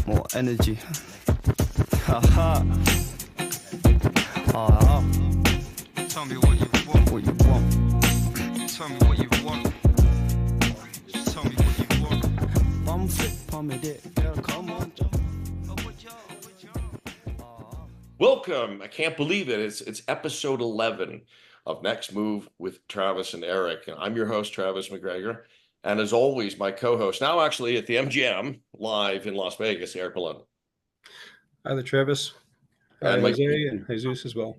More energy. Haha. Ah. Tell me what you want. What you want? Tell me what you want. Just tell me what you want. Bum flip, palm it, girl, come on, jump. Welcome. I can't believe it. It's episode 11 of Next Move with Travis and Eric. And I'm your host, Travis McGregor. And as always, my co-host, now actually at the MGM live in Las Vegas, Eric Maloney. Hi there, Travis. And Jose and Jesus as well.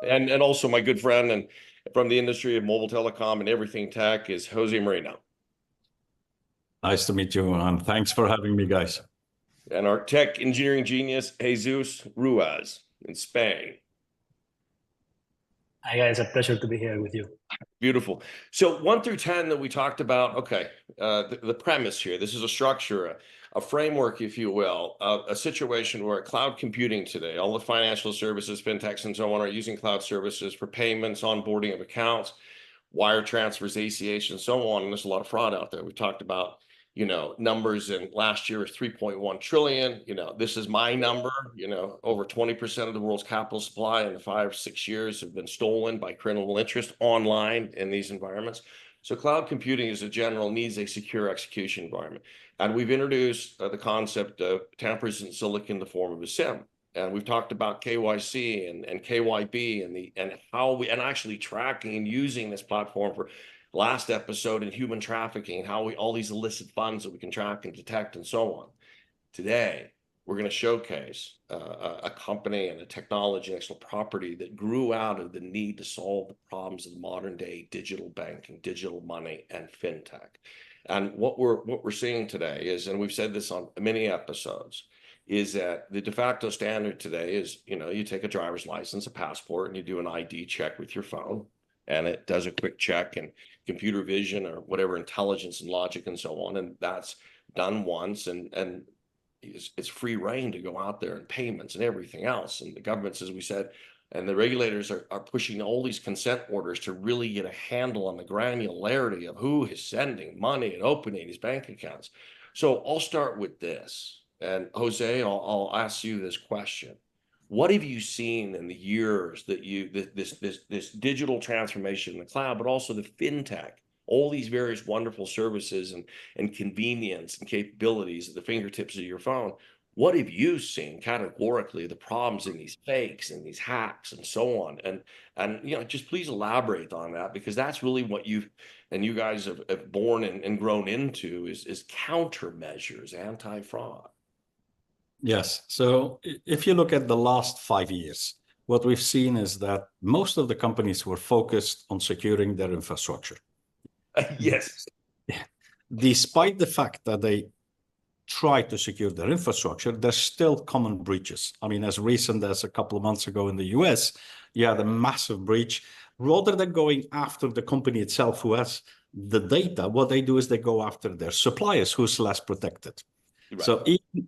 And also my good friend and from the industry of mobile telecom and everything tech is Jose Merino. Nice to meet you, and thanks for having me, guys. And our tech engineering genius, Jesus Ruiz in Spain. Hi guys, a pleasure to be here with you. Beautiful. So 1 through 10 that we talked about, okay, the premise here, this is a structure, a framework, if you will, a situation where cloud computing today, all the financial services, fintechs, and so on are using cloud services for payments, onboarding of accounts, wire transfers, ACH, and so on. And there's a lot of fraud out there. We talked about, numbers in last year is 3.1 trillion. This is my number, over 20% of the world's capital supply in the 5 or 6 years have been stolen by criminal interest online in these environments. So cloud computing as a general needs a secure execution environment. And we've introduced the concept of tamper-resistant-silicon in the form of a SIM. And we've talked about KYC and KYB and how we actually tracking and using this platform for last episode in human trafficking, how all these illicit funds that we can track and detect and so on. Today, we're going to showcase a company and a technology, intellectual property that grew out of the need to solve the problems of the modern day digital banking, digital money, and fintech. And what we're seeing today is, and we've said this on many episodes, is that the de facto standard today is, you take a driver's license, a passport, and you do an ID check with your phone, and it does a quick check and computer vision or whatever intelligence and logic and so on. And that's done once, and it's free reign to go out there and payments and everything else. And the governments, as we said, and the regulators are pushing all these consent orders to really get a handle on the granularity of who is sending money and opening these bank accounts. So I'll start with this. And Jose, I'll ask you this question. What have you seen in the years that this digital transformation in the cloud, but also the fintech, all these various wonderful services and convenience and capabilities at the fingertips of your phone? What have you seen categorically the problems in these fakes and these hacks and so on? And just please elaborate on that, because that's really what you guys have born and grown into is countermeasures, anti-fraud. Yes. So if you look at the last 5 years, what we've seen is that most of the companies were focused on securing their infrastructure. Yes. Despite the fact that they try to secure their infrastructure, there's still common breaches. I mean, as recent as a couple of months ago in the US, you had a massive breach. Rather than going after the company itself who has the data, what they do is they go after their suppliers who's less protected. Right. So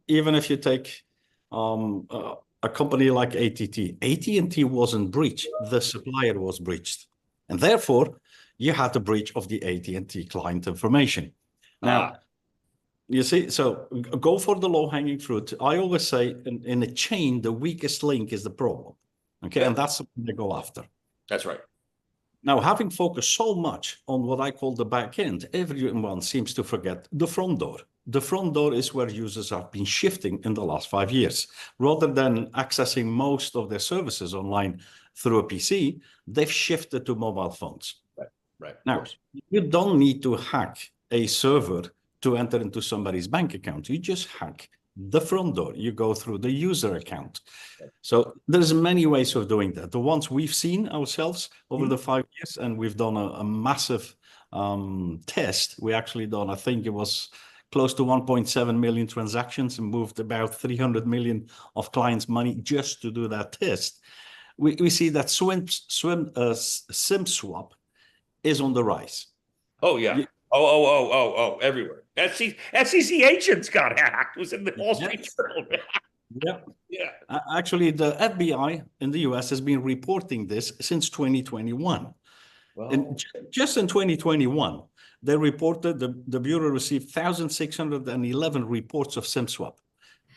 even if you take a company like AT&T wasn't breached, the supplier was breached. And therefore, you had a breach of the AT&T client information. Now, you see, so go for the low-hanging fruit. I always say in a chain, the weakest link is the problem. Okay, and that's what they go after. That's right. Now, having focused so much on what I call the back end, everyone seems to forget the front door. The front door is where users have been shifting in the last 5 years. Rather than accessing most of their services online through a PC, they've shifted to mobile phones. Right. Now, you don't need to hack a server to enter into somebody's bank account. You just hack the front door. You go through the user account. So there's many ways of doing that. The ones we've seen ourselves over the 5 years, and we've done a massive test. We actually done, I think it was close to 1.7 million transactions and moved about 300 million of clients' money just to do that test. We see that SIM swap is on the rise. Oh, yeah. Oh, everywhere. SEC agents got hacked. It was in the Wall Street Journal. Yeah. Actually, the FBI in the US has been reporting this since 2021. Wow. And just in 2021, they reported, the Bureau received 1,611 reports of SIM swap,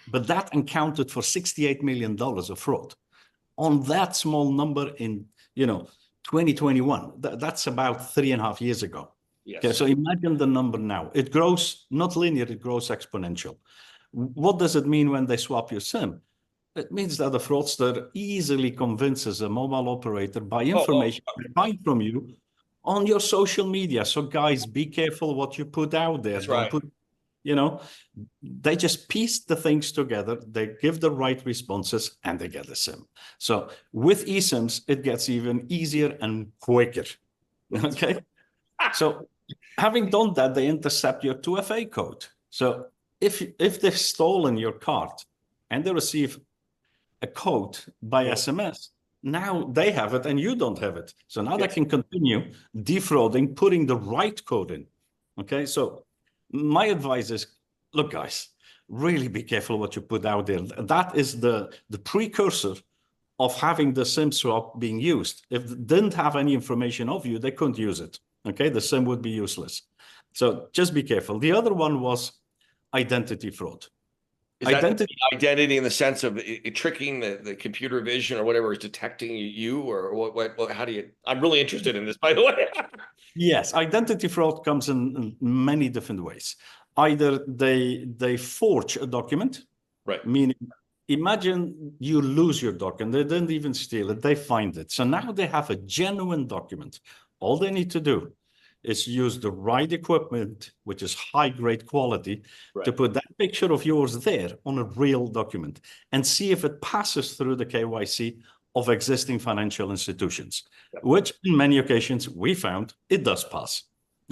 but that accounted for $68 million of fraud. On that small number in, 2021, that's about 3.5 years ago. Yes. Okay, so imagine the number now. It grows not linear, it grows exponential. What does it mean when they swap your SIM? It means that a fraudster easily convinces a mobile operator by information they find from you on your social media. So guys, be careful what you put out there. That's right. They just piece the things together, they give the right responses, and they get a SIM. So with eSIMs, it gets even easier and quicker. Okay. So having done that, they intercept your 2FA code. So if they've stolen your card and they receive a code by SMS, now they have it and you don't have it. So now they can continue defrauding, putting the right code in. Okay, so my advice is, look, guys, really be careful what you put out there. That is the precursor of having the SIM swap being used. If they didn't have any information of you, they couldn't use it. Okay, the SIM would be useless. So just be careful. The other one was identity fraud. Is identity in the sense of tricking the computer vision or whatever is detecting you, or what? How do you? I'm really interested in this, by the way. Yes, identity fraud comes in many different ways. Either they forge a document, right? Meaning, imagine you lose your document. They didn't even steal it; they find it. So now they have a genuine document. All they need to do is use the right equipment, which is high-grade quality, to put that picture of yours there on a real document and see if it passes through the KYC of existing financial institutions, which in many occasions we found it does pass.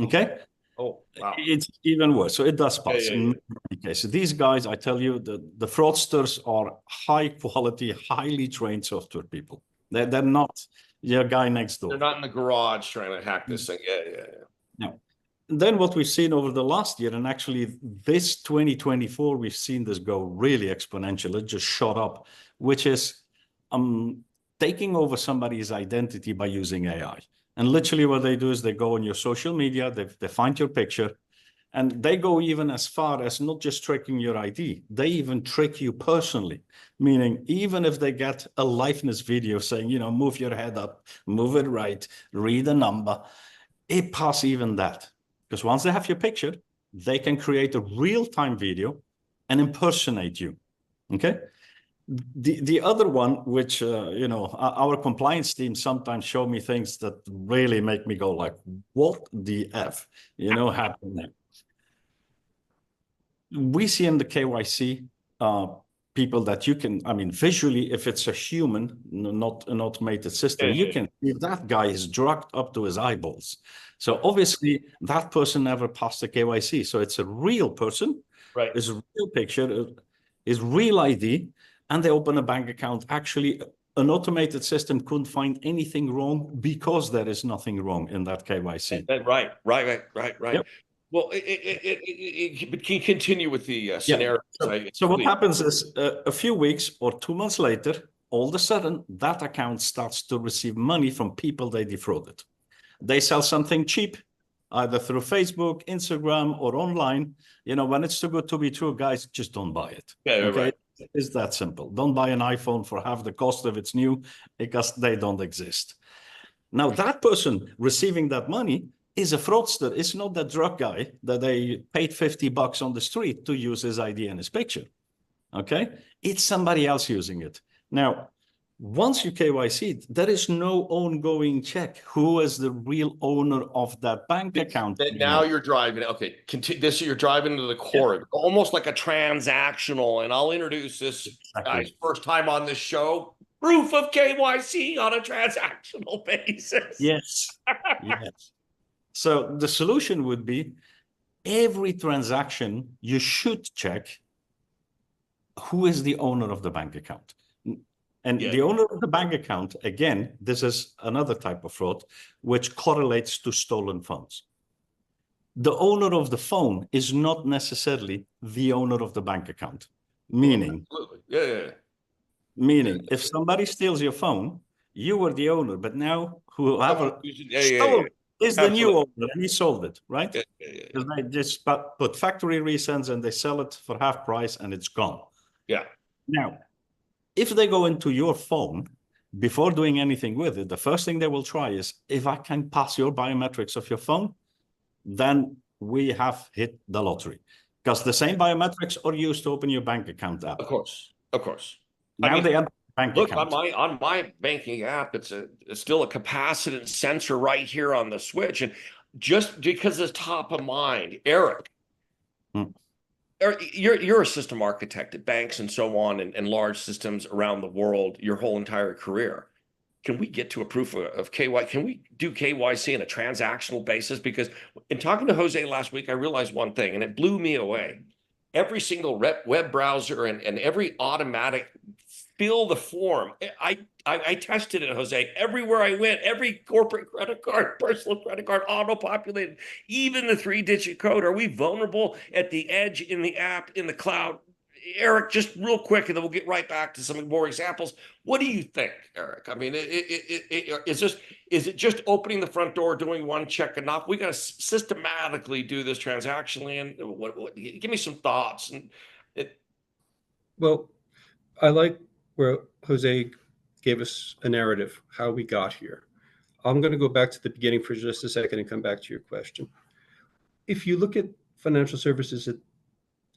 Okay? Oh, wow. It's even worse. So it does pass in many cases. These guys, I tell you, the fraudsters are high-quality, highly trained software people. They're not your guy next door. They're not in the garage trying to hack this thing. Yeah. No. Then what we've seen over the last year, and actually this 2024, we've seen this go really exponential. It just shot up, which is taking over somebody's identity by using AI. And literally what they do is they go on your social media, they find your picture, and they go even as far as not just tricking your ID, they even trick you personally. Meaning, even if they get a liveness video saying, move your head up, move it right, read a number, it passes even that. Because once they have your picture, they can create a real-time video and impersonate you. Okay? The other one, which, our compliance team sometimes show me things that really make me go like, what the F, happened there? We see in the KYC people that you can, visually, if it's a human, not an automated system, you can see that guy is drugged up to his eyeballs. So obviously that person never passed the KYC. So it's a real person, right? It's a real picture, is real ID, and they open a bank account. Actually, an automated system couldn't find anything wrong because there is nothing wrong in that KYC. Right. Yep. Well, but can you continue with the scenario? So what happens is a few weeks or 2 months later, all of a sudden, that account starts to receive money from people they defrauded. They sell something cheap, either through Facebook, Instagram, or online. When it's too good to be true, guys, just don't buy it. Okay? Right. It's that simple. Don't buy an iPhone for half the cost if it's new, because they don't exist. Now, that person receiving that money is a fraudster. It's not that drug guy that they paid $50 on the street to use his ID and his picture. Okay? It's somebody else using it. Now, once you KYC, there is no ongoing check. Who is the real owner of that bank account? Now you're driving. Okay, you're driving to the core, almost like a transactional. And I'll introduce this guy's first time on this show. Proof of KYC on a transactional basis. Yes. Yes. So the solution would be every transaction, you should check who is the owner of the bank account. And the owner of the bank account, again, this is another type of fraud, which correlates to stolen funds. The owner of the phone is not necessarily the owner of the bank account. Meaning, meaning if somebody steals your phone, you were the owner, but now whoever stole is the new Absolutely. owner, and he sold it, right? Yeah, yeah, yeah. Because they just put factory resends and they sell it for half price and it's gone. Yeah. Now, if they go into your phone, before doing anything with it, the first thing they will try is, if I can pass your biometrics of your phone, then we have hit the lottery. Because the same biometrics are used to open your bank account app. Of course. Of course. Now they enter the bank Look, account. on my banking app, it's still a capacitance sensor right here on the switch. And just because it's top of mind, Eric, you're a system architect at banks and so on, and large systems around the world your whole entire career. Can we get to a proof of KYC? Can we do KYC on a transactional basis? Because in talking to Jose last week, I realized one thing, and it blew me away. Every single web browser and every automatic fill the form. I tested it, Jose. Everywhere I went, every corporate credit card, personal credit card, auto-populated, even the 3-digit code. Are we vulnerable at the edge, in the app, in the cloud? Eric, just real quick, and then we'll get right back to some more examples. What do you think, Eric? I mean, is it just opening the front door, doing one check enough? We got to systematically do this transactionally, and give me some thoughts. Well, I like where Jose gave us a narrative, how we got here. I'm going to go back to the beginning for just a second and come back to your question. If you look at financial services at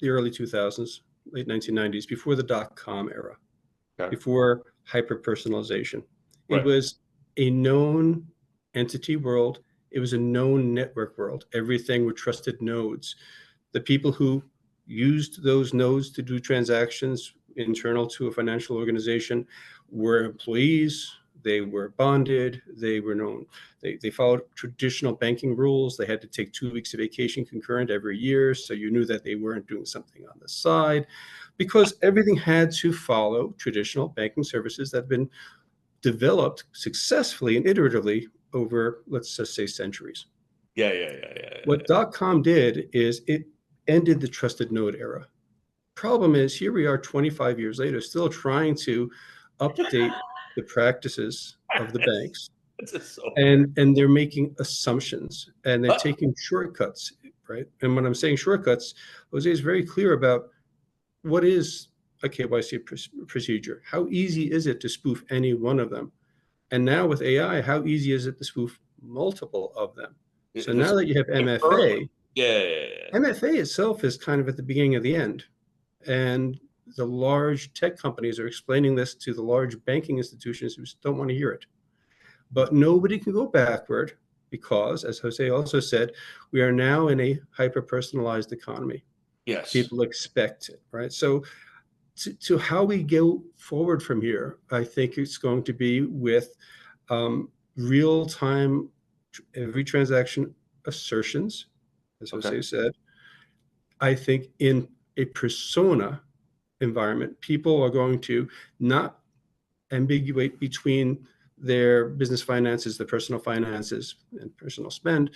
the early 2000s, late 1990s, before the dot-com era, before hyper-personalization, it was a known entity world. It was a known network world. Everything were trusted nodes. The people who used those nodes to do transactions internal to a financial organization were employees. They were bonded. They were known. They followed traditional banking rules. They had to take 2 weeks of vacation concurrent every year, so you knew that they weren't doing something on the side, because everything had to follow traditional banking services that have been developed successfully and iteratively over, let's just say, centuries. What .com did is it ended the trusted node era. Problem is, here we are 25 years later, still trying to update the practices of the banks, and they're making assumptions, and they're taking shortcuts, right? And when I'm saying shortcuts, Jose is very clear about what is a KYC procedure. How easy is it to spoof any one of them? And now with AI, how easy is it to spoof multiple of them? So now that you have MFA, MFA itself is kind of at the beginning of the end. And the large tech companies are explaining this to the large banking institutions who don't want to hear it. But nobody can go backward because, as Jose also said, we are now in a hyper-personalized economy. Yes. People expect it, right? So to how we go forward from here, I think it's going to be with real-time every transaction assertions, as Jose said. I think in a persona environment, people are going to not ambiguate between their business finances, their personal finances, and personal spend.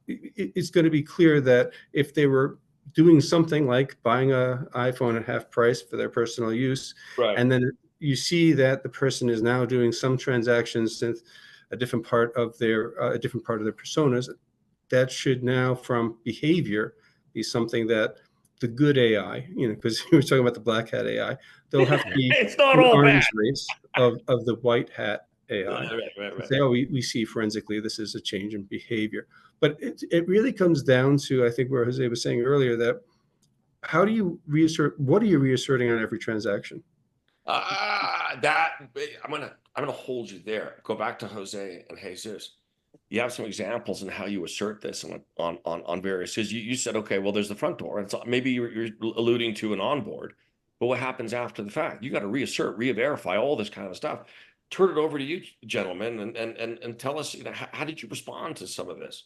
It's going to be clear that if they were doing something like buying an iPhone at half price for their personal use, and then you see that the person is now doing some transactions in a different part of their personas, that should now, from behavior, be something that the good AI, because we were talking about the black hat AI, they'll have to be it's not all bad. Race of the white hat AI. Right. Say, we see forensically this is a change in behavior. But it really comes down to, I think, where Jose was saying earlier, that how do you reassert, what are you reasserting on every transaction? I'm gonna hold you there. Go back to Jose and Jesus. You have some examples in how you assert this on various, because you said, okay, well, there's the front door, and so maybe you're alluding to an onboard, but what happens after the fact? You got to reassert, re-verify, all this kind of stuff. Turn it over to you, gentlemen, and tell us, how did you respond to some of this?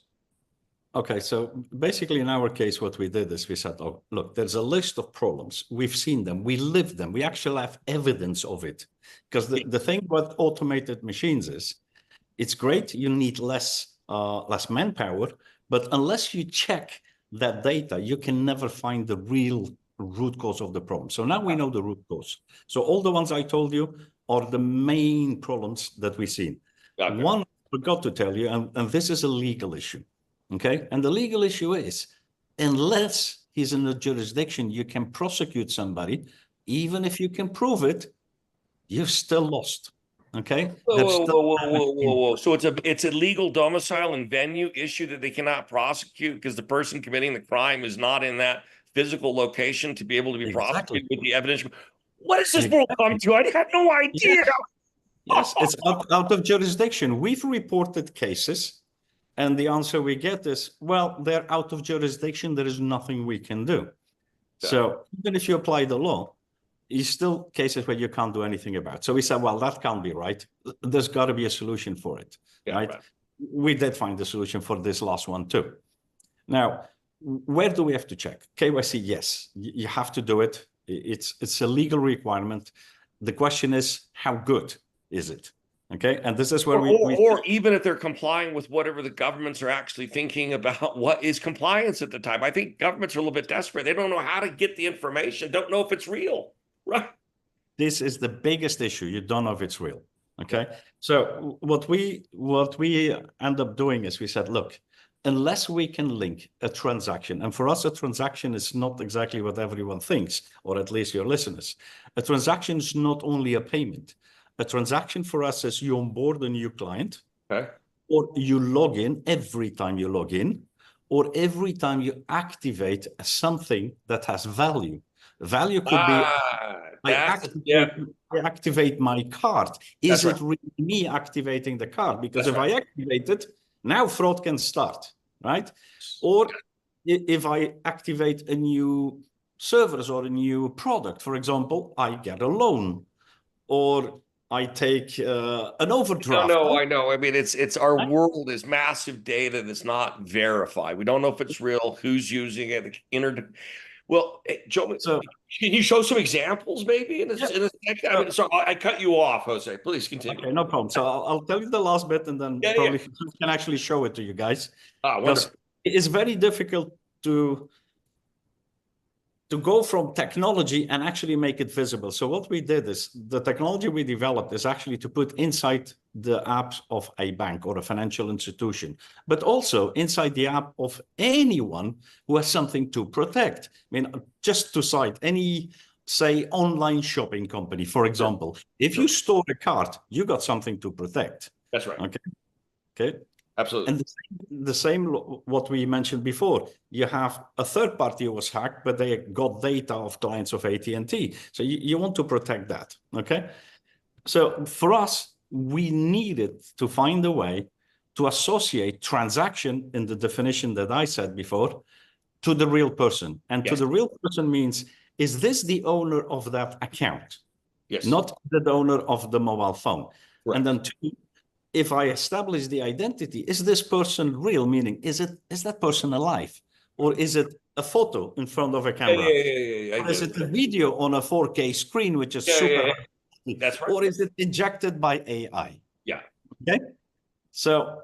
Okay, so basically in our case, what we did is we said, oh, look, there's a list of problems. We've seen them, we live them, we actually have evidence of it. Because the thing about automated machines is, it's great, you need less manpower, but unless you check that data, you can never find the real root cause of the problem. So now we know the root cause. So all the ones I told you are the main problems that we've seen. One of forgot to tell you, and this is a legal issue, okay? And the legal issue is, unless he's in a jurisdiction, you can prosecute somebody, even if you can prove it, you've still lost, okay? Whoa. So it's a legal domicile and venue issue that they cannot prosecute because the person committing the crime is not in that physical location to be able to be prosecuted with the evidence. What does this world come to? I had no idea. Yes, it's out of jurisdiction. We've reported cases, and the answer we get is, well, they're out of jurisdiction. There is nothing we can do. Yeah. So even if you apply the law, it's still cases where you can't do anything about. So we said, well, that can't be right. There's got to be a solution for it, right? We did find a solution for this last one too. Now, where do we have to check? KYC, yes, you have to do it. It's a legal requirement. The question is, how good is it? Okay, and this is where or even if they're complying with whatever the governments are actually thinking about what is compliance at the time. I think governments are a little bit desperate. They don't know how to get the information, don't know if it's real, right? This is the biggest issue. You don't know if it's real. Okay, so what we end up doing is we said, look, unless we can link a transaction, and for us, a transaction is not exactly what everyone thinks, or at least your listeners. A transaction is not only a payment. A transaction for us is you onboard a new client, okay, or you log in every time you log in, or every time you activate something that has value. Value could be, I activate my card. Is it really me activating the card? Because if I activate it, now fraud can start, right? Or if I activate a new service or a new product, for example, I get a loan, or I take an overdraft. No, I know. I mean, it's our world is massive data that's not verified. We don't know if it's real, who's using it. Well, Joe, so, can you show some examples maybe in a second? I mean, so I cut you off, Jose. Please continue. Okay, no problem. So I'll tell you the last bit, and then probably can actually show it to you guys. Wonderful. It's very difficult to go from technology and actually make it visible. So what we did is the technology we developed is actually to put inside the apps of a bank or a financial institution, but also inside the app of anyone who has something to protect. I mean, just to cite any, say, online shopping company, for example, if you store a card, you got something to protect. That's right. Okay. Absolutely. And the same what we mentioned before, you have a third party who was hacked, but they got data of clients of AT&T. So you want to protect that, okay? So for us, we needed to find a way to associate transaction in the definition that I said before to the real person. And to the real person means, is this the owner of that account? Yes. Not the owner of the mobile phone. Right. And then two, if I establish the identity, is this person real? Meaning, is that person alive? Or is it a photo in front of a camera? Or is it a video on a 4K screen, which is super high? That's right. Or is it injected by AI? Yeah. Okay. So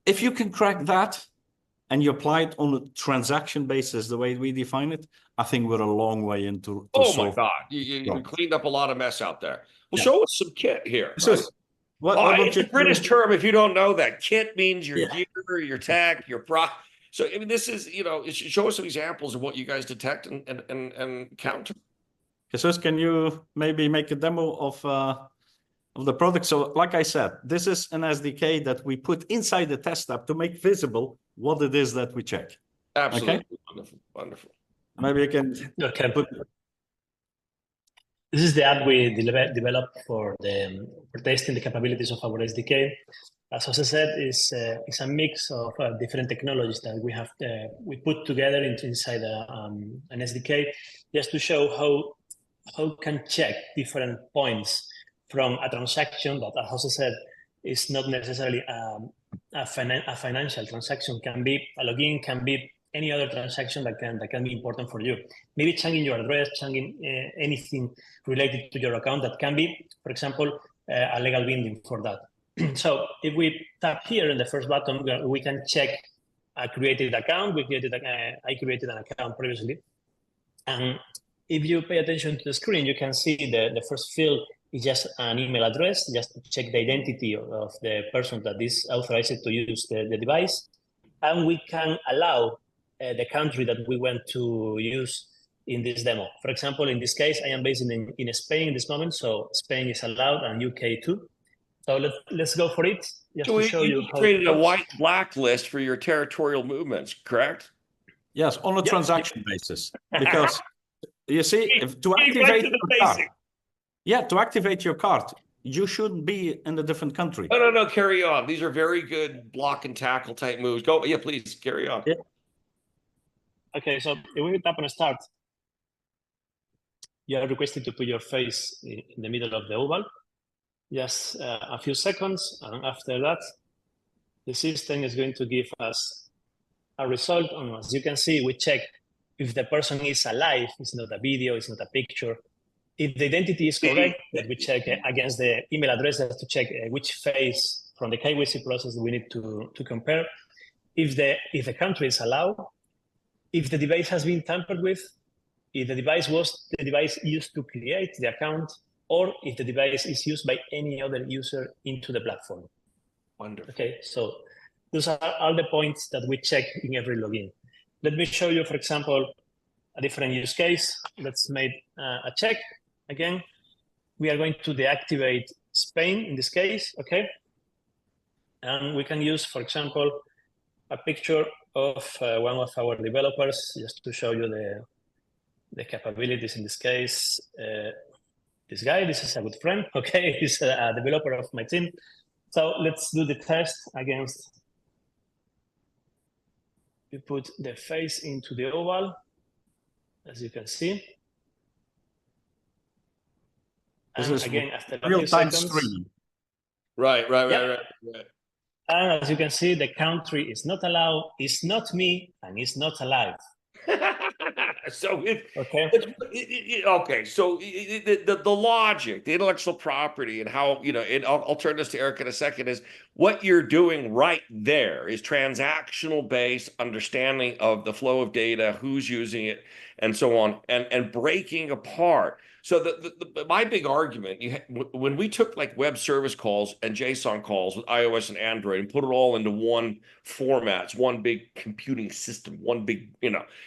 if you can crack that and you apply it on a transaction basis, the way we define it, I think we're a long way into. Oh my God. You cleaned up a lot of mess out there. Well, show us some kit here. It's a British term if you don't know that. Kit means your gear, your tech, your pro. So I mean, this is, show us some examples of what you guys detect and counter. Jesus, can you maybe make a demo of the product? So like I said, this is an SDK that we put inside the test app to make visible what it is that we check. Absolutely. Okay? Wonderful. Maybe you can put. This is the app we developed for testing the capabilities of our SDK. As Jose said, it's a mix of different technologies that we put together inside an SDK just to show how can check different points from a transaction that, as Jose said, is not necessarily a financial transaction. Can be a login, can be any other transaction that can be important for you. Maybe changing your address, changing anything related to your account that can be, for example, a legal binding for that. So if we tap here in the first button, we can check a created account. I created an account previously. And if you pay attention to the screen, you can see the first field is just an email address, just to check the identity of the person that is authorized to use the device. And we can allow the country that we want to use in this demo. For example, in this case, I am based in Spain in this moment, so Spain is allowed and UK too. So let's go for it, just So to show you how created it a works. white blacklist for your territorial movements, correct? Yes, on a Yeah. transaction basis, because you see, if to Back activate to the your card, basic. yeah, to activate your card, you shouldn't be in a different country. No, carry on. These are very good block and tackle type moves. Go, yeah, please carry on. Yeah. Okay, so if we tap on start, you are requested to put your face in the middle of the oval. Just a few seconds, and after that, the system is going to give us a result. And as you can see, we check if the person is alive. It's not a video, it's not a picture. If the identity is correct, then we check against the email address to check which face from the KYC process we need to compare. If the country is allowed, if the device has been tampered with, if the device was the device used to create the account, or if the device is used by any other user into the platform. Wonderful. Okay, so those are all the points that we check in every login. Let me show you, for example, a different use case. Let's make a check. Again, we are going to deactivate Spain in this case, okay? And we can use, for example, a picture of one of our developers, just to show you the capabilities in this case. This is a good friend, okay? He's a developer of my team. So let's do the test against, we put the face into the oval, as you can see. This And is again, after a few real-time seconds, streaming. Right. Yeah. And as you can see, the country is not allowed, it's not me, and it's not alive. So Okay. okay. So the logic, the intellectual property, and how, and I'll turn this to Eric in a second, is what you're doing right there is transactional based understanding of the flow of data, who's using it, and so on, and breaking apart. So my big argument, when we took like web service calls and JSON calls with iOS and Android and put it all into one format, it's one big computing system, one big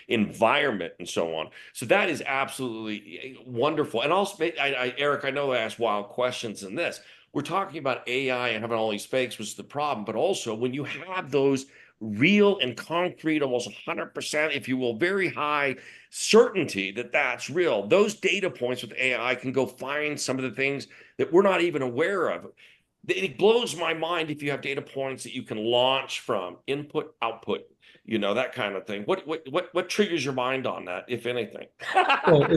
environment, and so on. So that is absolutely wonderful. And also, Eric, I know I asked wild questions in this. We're talking about AI and having all these fakes, which is the problem, but also when you have those real and concrete, almost 100%, if you will, very high certainty that that's real, those data points with AI can go find some of the things that we're not even aware of. It blows my mind if you have data points that you can launch from, input, output, that kind of thing. What triggers your mind on that, if anything? Well,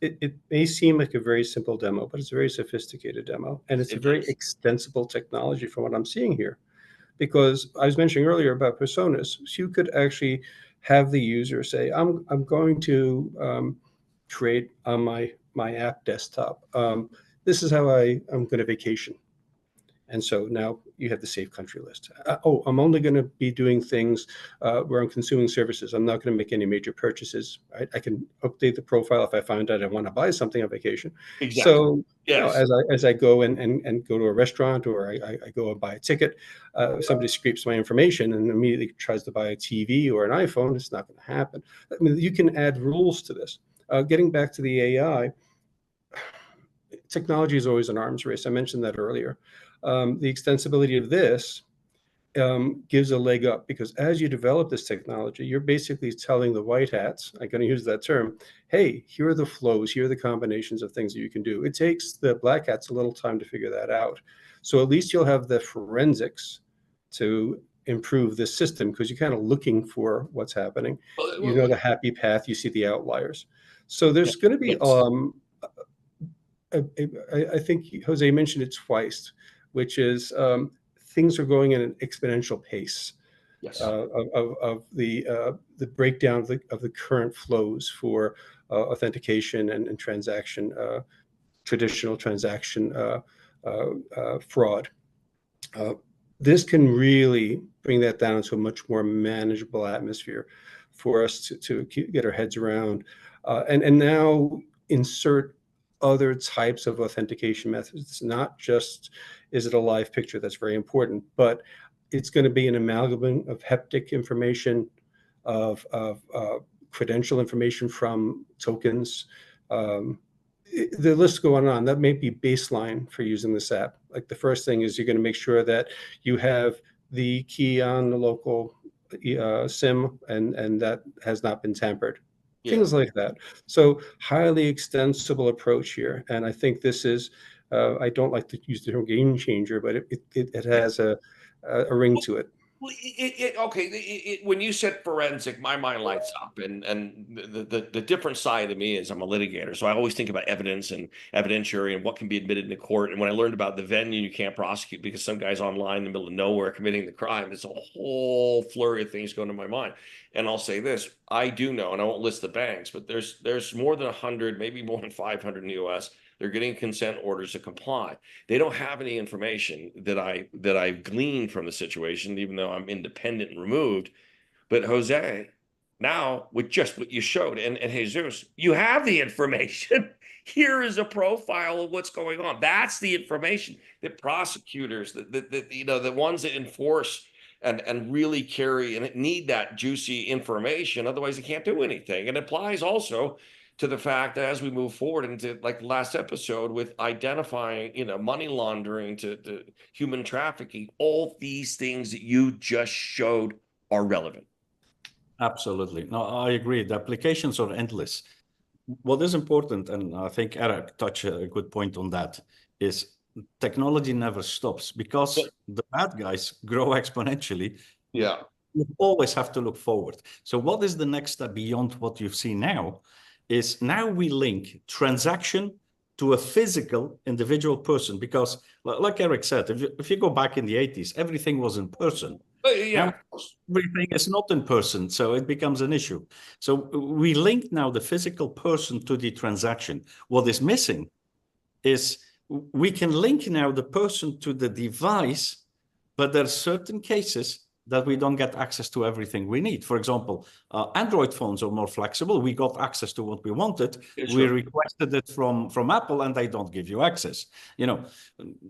it may seem like a very simple demo, but it's a very sophisticated demo, and it's a very extensible technology from what I'm seeing here. Because I was mentioning earlier about personas, so you could actually have the user say, I'm going to create on my app desktop. This is how I'm going to vacation. And so now you have the safe country list. I'm only going to be doing things where I'm consuming services. I'm not going to make any major purchases. I can update the profile if I find out I want to buy something on vacation. Exactly. So yes. As I go and go to a restaurant, or I go and buy a ticket, somebody scrapes my information and immediately tries to buy a TV or an iPhone, it's not going to happen. I mean, you can add rules to this. Getting back to the AI, technology is always an arms race. I mentioned that earlier. The extensibility of this gives a leg up, because as you develop this technology, you're basically telling the white hats, I'm going to use that term, hey, here are the flows, here are the combinations of things that you can do. It takes the black hats a little time to figure that out. So at least you'll have the forensics to improve this system, because you're kind of looking for what's happening. You know the happy path, you see the outliers. So there's going to be, I think Jose mentioned it twice, which is things are going at an exponential pace. Yes. Of the breakdown of the current flows for authentication and transaction, traditional transaction fraud. This can really bring that down to a much more manageable atmosphere for us to get our heads around, and now insert other types of authentication methods. It's not just, is it a live picture? That's very important, but it's going to be an amalgam of haptic information, of credential information from tokens. The list going on. That may be baseline for using this app. Like the first thing is you're going to make sure that you have the key on the local SIM and that has not been tampered. Yeah. Things like that. So highly extensible approach here. And I think this is, I don't like to use the term game changer, but it has a ring to it. Well, when you said forensic, my mind lights up, and the different side of me is I'm a litigator, so I always think about evidence and evidentiary and what can be admitted in the court. And when I learned about the venue, you can't prosecute because some guy's online in the middle of nowhere committing the crime. There's a whole flurry of things going to my mind. And I'll say this: I do know, and I won't list the banks, but there's more than 100, maybe more than 500 in the U.S. They're getting consent orders to comply. They don't have any information that I've gleaned from the situation, even though I'm independent and removed. But Jose, now with just what you showed, and Jesus, you have the information. Here is a profile of what's going on. That's the information that prosecutors, the ones that enforce and really carry and need that juicy information. Otherwise, they can't do anything. And it applies also to the fact that as we move forward into like the last episode with identifying, money laundering to human trafficking, all these things that you just showed are relevant. Absolutely. No, I agree. The applications are endless. What is important, and I think Eric touched a good point on that, is technology never stops because the bad guys grow exponentially. Yeah. You always have to look forward. So what is the next step beyond what you've seen now? Is now we link transaction to a physical individual person, because like Eric said, if you go back in the 80s, everything was in person. Yeah. Now, everything is not in person, so it becomes an issue. So we link now the physical person to the transaction. What is missing is we can link now the person to the device, but there are certain cases that we don't get access to everything we need. For example, Android phones are more flexible. We got access to what we wanted. Sure. We requested it from Apple, and they don't give you access.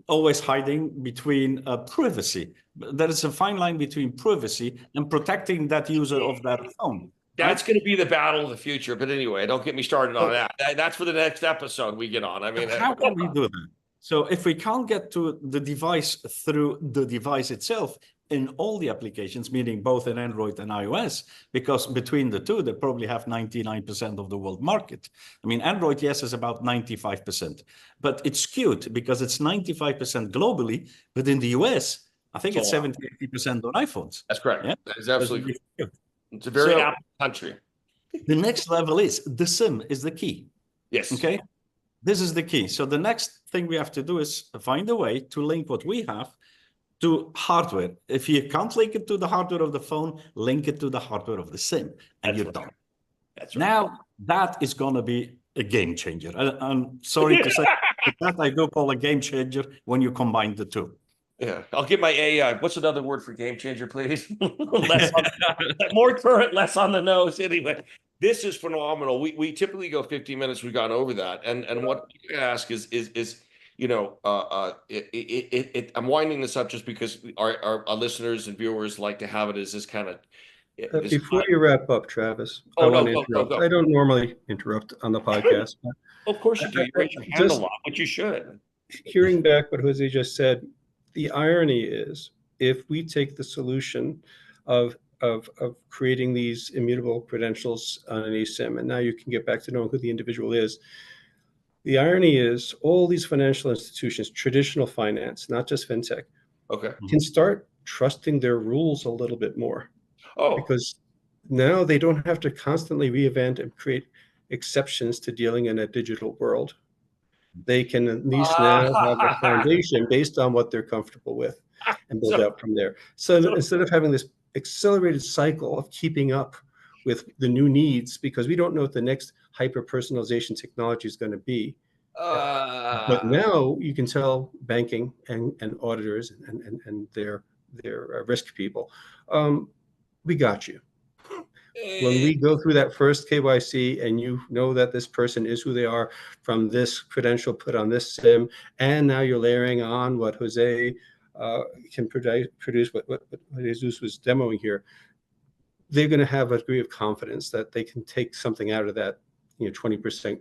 Always hiding between privacy. There is a fine line between privacy and protecting that user of that phone. That's going to be the battle of the future. But anyway, don't get me started on that. That's for the next episode we get on. I mean, how can we do that? So if we can't get to the device through the device itself, in all the applications, meaning both in Android and iOS, because between the two, they probably have 99% of the world market. I mean, Android, yes, is about 95%, but it's skewed because it's 95% globally, but in the US, I think it's 70-80% on iPhones. That's correct. Yeah? That is absolutely correct. It's a very Apple country. The next level is the SIM is the key. Yes. Okay. This is the key. So the next thing we have to do is find a way to link what we have to hardware. If you can't link it to the hardware of the phone, link it to the hardware of the SIM, and you're done. That's right. Now, that is going to be a game changer. I'm sorry to say, but that I do call a game changer when you combine the two. Yeah, I'll get my AI. What's another word for game changer, please? More current, less on the nose. Anyway, this is phenomenal. We typically go 15 minutes. We've gone over that, and what you ask is I'm winding this up just because our listeners and viewers like to have it as this kind of. Before you wrap up, Travis, I don't normally interrupt on the podcast. But of course you do. You raise your hand a lot, but you should. Hearing back what Jose just said, the irony is if we take the solution of creating these immutable credentials on an eSIM, and now you can get back to knowing who the individual is. The irony is all these financial institutions, traditional finance, not just fintech, can start trusting their rules a little bit more. Because now they don't have to constantly reinvent and create exceptions to dealing in a digital world. They can at least now have a foundation based on what they're comfortable with and build out from there. So instead of having this accelerated cycle of keeping up with the new needs, because we don't know what the next hyper-personalization technology is going to be. But now you can tell banking and auditors and their risk people, we got you. When we go through that first KYC and you know that this person is who they are from this credential put on this SIM, and now you're layering on what Jose can produce, what Jesus was demoing here, they're going to have a degree of confidence that they can take something out of that, 20%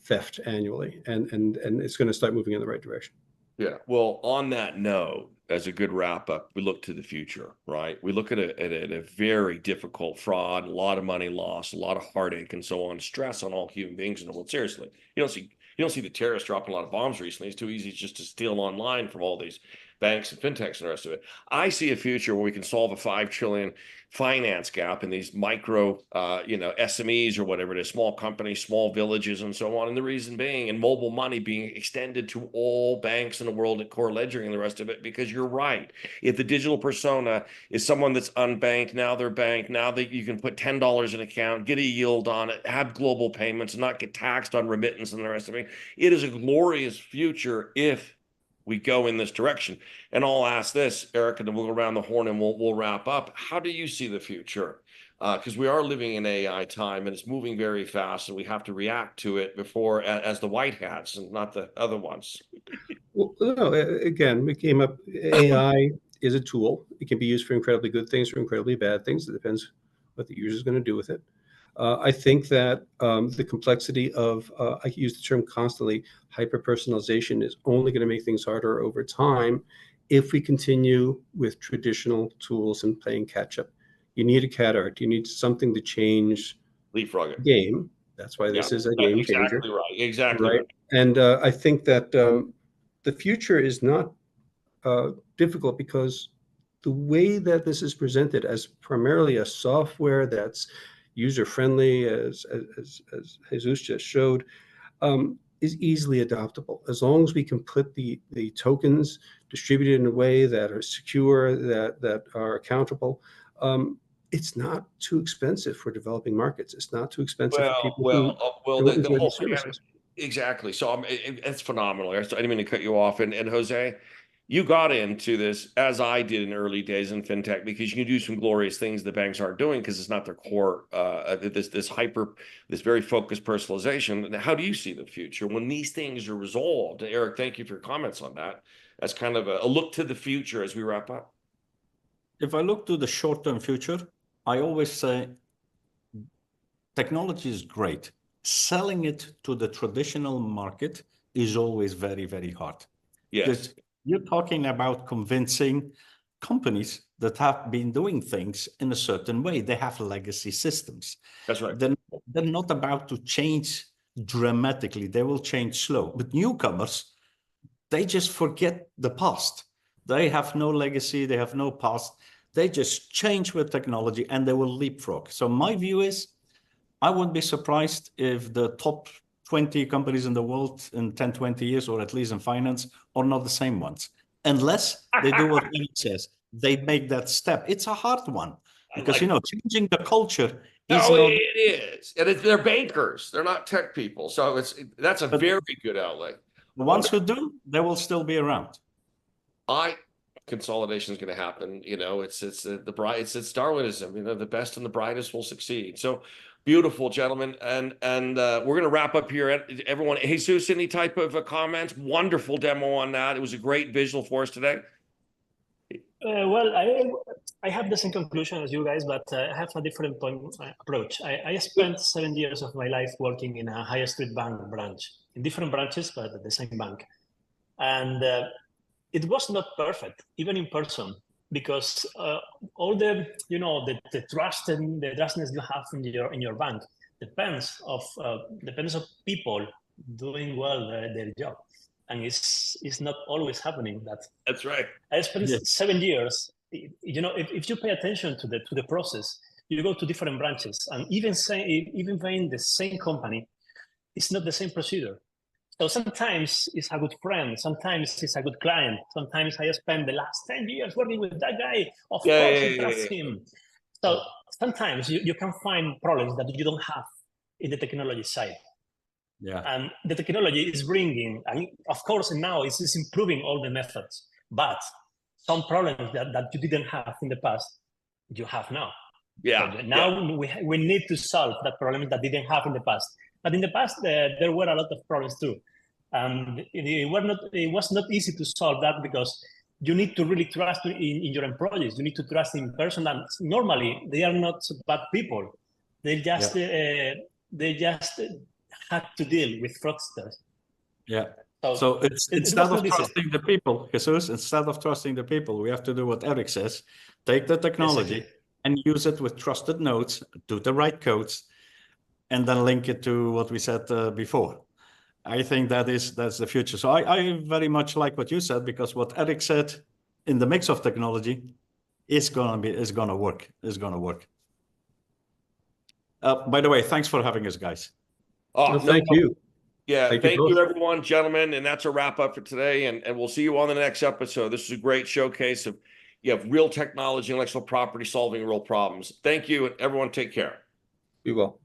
theft annually, and it's going to start moving in the right direction. Yeah. Well, on that note, as a good wrap up, we look to the future, right? We look at a very difficult fraud, a lot of money lost, a lot of heartache, and so on, stress on all human beings in the world. Seriously, you don't see the terrorists dropping a lot of bombs recently. It's too easy just to steal online from all these banks and fintechs and the rest of it. I see a future where we can solve a 5 trillion finance gap in these micro, SMEs or whatever it is, small companies, small villages, and so on. And the reason being, and mobile money being extended to all banks in the world at core ledgering and the rest of it, because you're right. If the digital persona is someone that's unbanked, now they're banked, now that you can put $10 in an account, get a yield on it, have global payments, and not get taxed on remittance and the rest of it. It is a glorious future if we go in this direction. And I'll ask this, Eric, and then we'll go around the horn and we'll wrap up. How do you see the future? Because we are living in AI time and it's moving very fast, and we have to react to it before as the white hats and not the other ones. Well, no, again, we came up, AI is a tool. It can be used for incredibly good things or incredibly bad things. It depends what the user is going to do with it. I think that the complexity of, I use the term constantly, hyper-personalization is only going to make things harder over time if we continue with traditional tools and playing catch-up. You need a cat art. You need something to change Leapfrog the game. That's why this is a game changer. Exactly right. Exactly right. And I think that the future is not difficult because the way that this is presented as primarily a software that's user-friendly, as Jesus just showed, is easily adoptable. As long as we can put the tokens distributed in a way that are secure, that are accountable, it's not too expensive for developing markets. It's not too expensive for people who don't enjoy these services. Exactly. So it's phenomenal. I didn't mean to cut you off. And Jose, you got into this, as I did in early days in fintech, because you can do some glorious things the banks aren't doing because it's not their core, this very focused personalization. How do you see the future when these things are resolved? Eric, thank you for your comments on that. That's kind of a look to the future as we wrap up. If I look to the short-term future, I always say technology is great. Selling it to the traditional market is always very, very hard. Yes. You're talking about convincing companies that have been doing things in a certain way. They have legacy systems. That's right. They're not about to change dramatically. They will change slow. But newcomers, they just forget the past. They have no legacy. They have no past. They just change with technology and they will leapfrog. So my view is, I wouldn't be surprised if the top 20 companies in the world in 10, 20 years, or at least in finance, are not the same ones. Unless they do what Ian says, they make that step. It's a hard one because, changing the culture is it is. And they're bankers. They're not tech people. So that's a very good outlay. The ones who do, they will still be around. Consolidation is going to happen. It's Darwinism. The best and the brightest will succeed. So beautiful, gentlemen, and we're going to wrap up here. Everyone, Jesus, any type of comments? Wonderful demo on that. It was a great visual for us today. Well, I have the same conclusion as you guys, but I have a different approach. I spent 7 years of my life working in a high street bank branch, in different branches, but at the same bank, and it was not perfect, even in person, because all the trust and the trustness you have in your bank depends of people doing well their job, and it's not always happening. That's right. I spent 7 years. If you pay attention to the process, you go to different branches, and even in the same company, it's not the same procedure. So sometimes it's a good friend, sometimes it's a good client, sometimes I spent the last 10 years working with that guy, of course I trust him. So sometimes you can find problems that you don't have in the technology side. Yeah. And the technology is bringing, and of course now it's improving all the methods, but some problems that you didn't have in the past, you have now. Yeah. So now we need to solve that problem that didn't have in the past. But in the past, there were a lot of problems too. It was not easy to solve that because you need to really trust in your employees. You need to trust in person, and normally they are not bad people. They just had to deal with fraudsters. Yeah. So instead of trusting the people, Jesus, instead of trusting the people, we have to do what Eric says: take the technology and use it with trusted nodes, do the right codes, and then link it to what we said before. I think that's the future. So I very much like what you said, because what Eric said in the mix of technology is gonna work. By the way, thanks for having us, guys. Oh, Well, thank you. Yeah, Thank thank you you, both. everyone, gentlemen. And that's a wrap up for today. And we'll see you on the next episode. This is a great showcase of real technology, intellectual property, solving real problems. Thank you, and everyone take care. Be well.